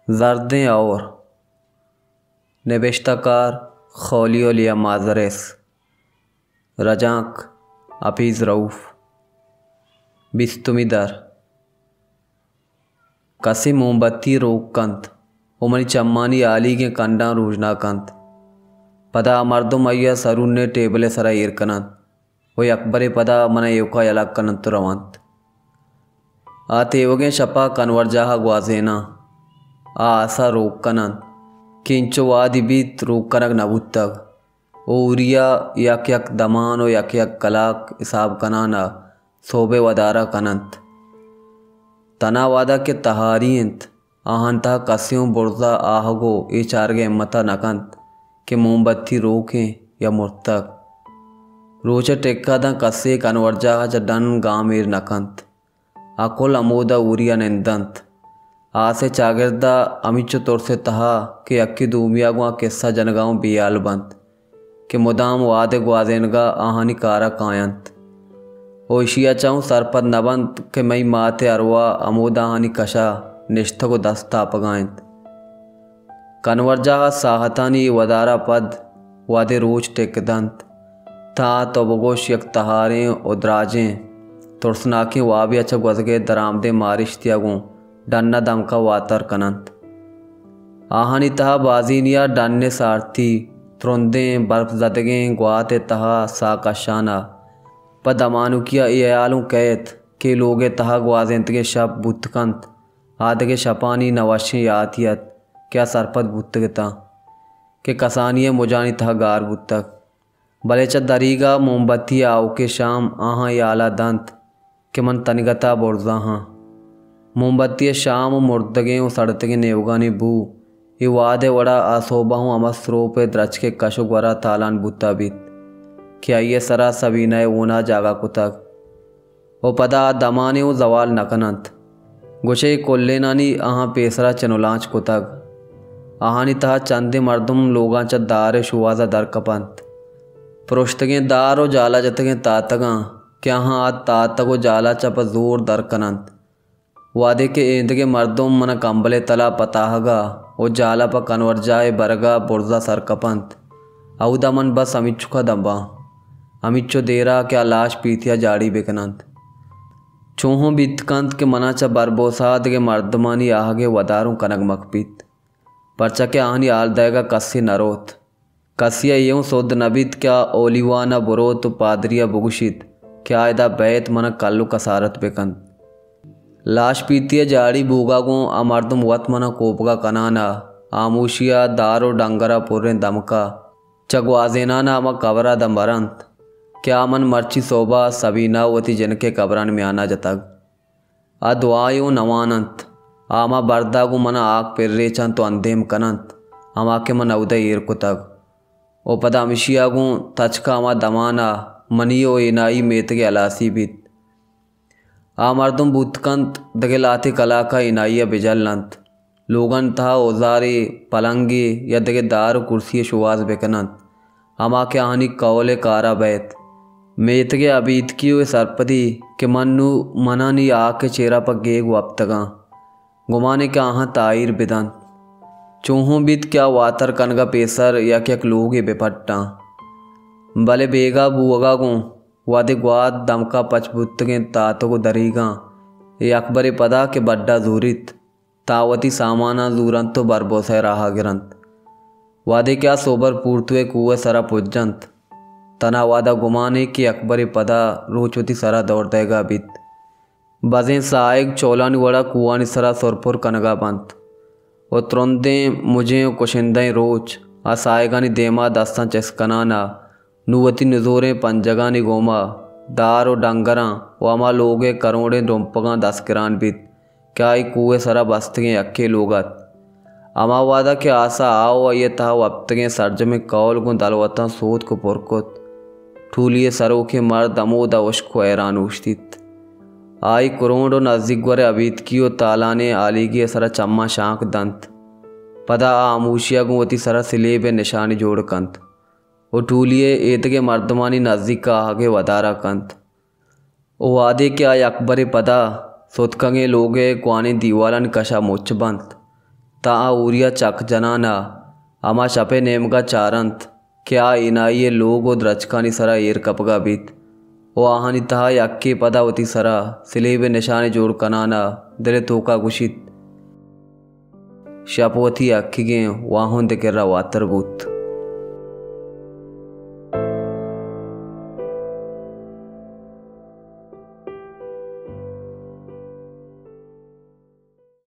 जर्दें और नबेश्ताकार खौलियो लिया माजरेस रजाक अपीज़ रऊफ़ बिस्तुमिदर कसी मोमबत्ती रोक कंत उमनी चम्मानी आली के कंडा रूजना कंत पदा मर्दुम अय्या सरुन्ने टेबले सरा इरकनंत वो अकबरे पदा मन योका यलक कनंत रवंत आ तेवगे शपा कनवर्जाहा ग्वाजेना आ आसा रोक कनंत किंचो वादी बीत रोक कनक नबुत्तग ओ उरिया यक यक दमान ओ यक यक कलाक हिसाब कनाना सोबे वदारा कनंत तना वादा के तहारियंत आहंता कस्यों बुर्जा आहगो ए चारगे मता नकंत के मोमबत्ती रोकें या मुर्तक रोचे टेक्का दा कस्से कनवर्जा च डन गामेर नकंत अकोल अमोदा उरिया निंदंत आसे चागिरदा अमिचो तौर से तहा के अक्की दूमिया गुआ किस्सा जनगांव बियाल बंत के मुदाम वादे ग्वाजेनगा आहानी कारा कायंत ओ इशिया चाऊँ सरपद नबंत के मई माते अरवा अमोदा आहानी कशा निष्ठ को दस्ता पगायंत कनवर्जा साहतानी वदारा पद वादे रोज टेकदंत था तो बगोश यक तहारें उदराजें तुरसनाकें वाबी अच्छा गुजगे दरामदे मारिश त्यागों डन्ना दमका वातर कनंत आहानी तहा बाजीनिया डन्ने सारथी त्रुंदें बर्फ जदगें ग्वाते तहा साकाशाना पदमानुकिया यालू कैत के लोगे तहा ग्वाजेंतगे शप बुतकंत आदगे शपानी नवाशें यातियत क्या सरपत बुतगता के कसानिय मुजानी तहा गार बुतक भले च दरीगा मोमबत्ती आओ के शाम आहाँ याला दंत के मन तनिगता बोर्जा हाँ मोमबत्ती शाम मुर्दगे सड़तगे नेवगानी बू ये वादे वड़ा आसोबा हूँ अमस्रो पे द्रच के कशुक वरा तालान बुत्ता बीत क्या ये सरा सबीना ऊना जागा कुतक ओ पदा दमाने वो जवाल नकनंत गुशे कोल्ले नानी आहाँ पेसरा चनुलांच कुतक आहानी तहा चंदे मर्दुम लोगां च दारे शुवाजा दर कपंत पुरुषतगे दारो जाला जतगे तातगा क्या हाँ आ तातगो जाला चप जोर दर कनंत वादे के एंदगे मर्दुम मन कंबले तला पताहगा ओ जाला प कनवर जाए बरगा बुर्जा सरकपंत औदा मन बस अमिचुका दबा अमिचो देरा क्या लाश पीथिया जाड़ी बेकनंत चूहों बीतकंत के मना च बरबोसाद के मर्दमानी आहगे वदारों कनक मकपीत परचा के आहनी आल देगा कस्सी नरोत कसिया यूं सोद नबीत क्या ओलिवाना बुरोत पादरिया बुगुशित क्या इदा बैत मन कल्लु कसारत बेकंत लाश पीतिया जाड़ी बूगागों अमर्दम वत मना कोपगा कनाना आमूशिया दारो डंगरा पुर्रे दमका चगवाजेना नामा कबरा दमरंत क्या मन मर्ची सोबा सबीना वती जनके कबरान में आना जतग अदवायो नवानंत आमा बर्दागु मना आग पिर्रे चन तो अंधेम कनंत आमा के मन उदय ईर कुतग ओ पदामिशियागु तचका आमा दमाना मनियो इनाई मेतगे अलासी बीत आ मर्दुम बुतकंत दगे कला का इनाइया बिजलनंत लोगन था औजारे पलंगे या दगे दार कुर्सी शुवास बेकनंत अमा के आहानी कौले कारा बैत मेतगे अबीत की सरपदी के मन्नू मनानी आके चेहरा पर गेग वप्तगा गुमाने के आहाँ ताइर बिदंत चूहों बीत क्या वातर कनगा पेसर या क्या लोगे बेपट्टा भले बेगा बुअगा गो वादे ग्वाद दमका पचबुत्तगे तातो को दरीगा ये अकबरे पदा के बड्डा जूरित तावती सामाना जूरंत तो बरबोसे रहा गिरंत वादे क्या सोबर पूर्तवे कुए सरा पुज्जंत तना वादा गुमाने की अकबरे पदा रोचवती सरा दौड़ देगा बीत बजें साइग चौलानी वड़ा कुआनी सरा सुरपुर कनगा बंत वो त्रुंदे मुझे कुशिंदें रोच आसाएगानी देमा दस्तां चस्कनाना नुवती नजोरें पंजगानी गोमा दारो डंगरा वामा लोगे करोड़े डोंपगा दस किरान बीत क्या ही कुएं सरा बस्तगे अक्के लोगत अमा वादा के आसा आओ ये था वप्तगे सर्ज में कौल गुन दलवता सोत को पुरकुत ठूलिए सरो के मर्द अमोदा उश्को ऐरान उश्तित आई करोड़ो नजदीक वरे अबीत कियो तालाने आलीगी सरा चम्मा शांक दंत पदा आमूशिया गुवती सरा सिलेबे निशानी जोड़ कंत ओ टूलिए एतगे मर्दमानी नज़दीक का आगे वदारा कंत ओ वादे क्या अकबरे पदा सोतकंगे लोगे क्वानी दीवालन कशा मुच्छ बंत ता ऊरिया चक जनाना अमा शपे नेमगा चारंत क्या इनाइये लोगो द्रचकानी सरा एर कपगा बीत ओ आहानी तहा यक्के पदावती सरा सिलेबे निशाने जोड़ कनाना दिले तोका गुशित शपवती अक्खिगे वाहुन दिकेरा वातर बूत।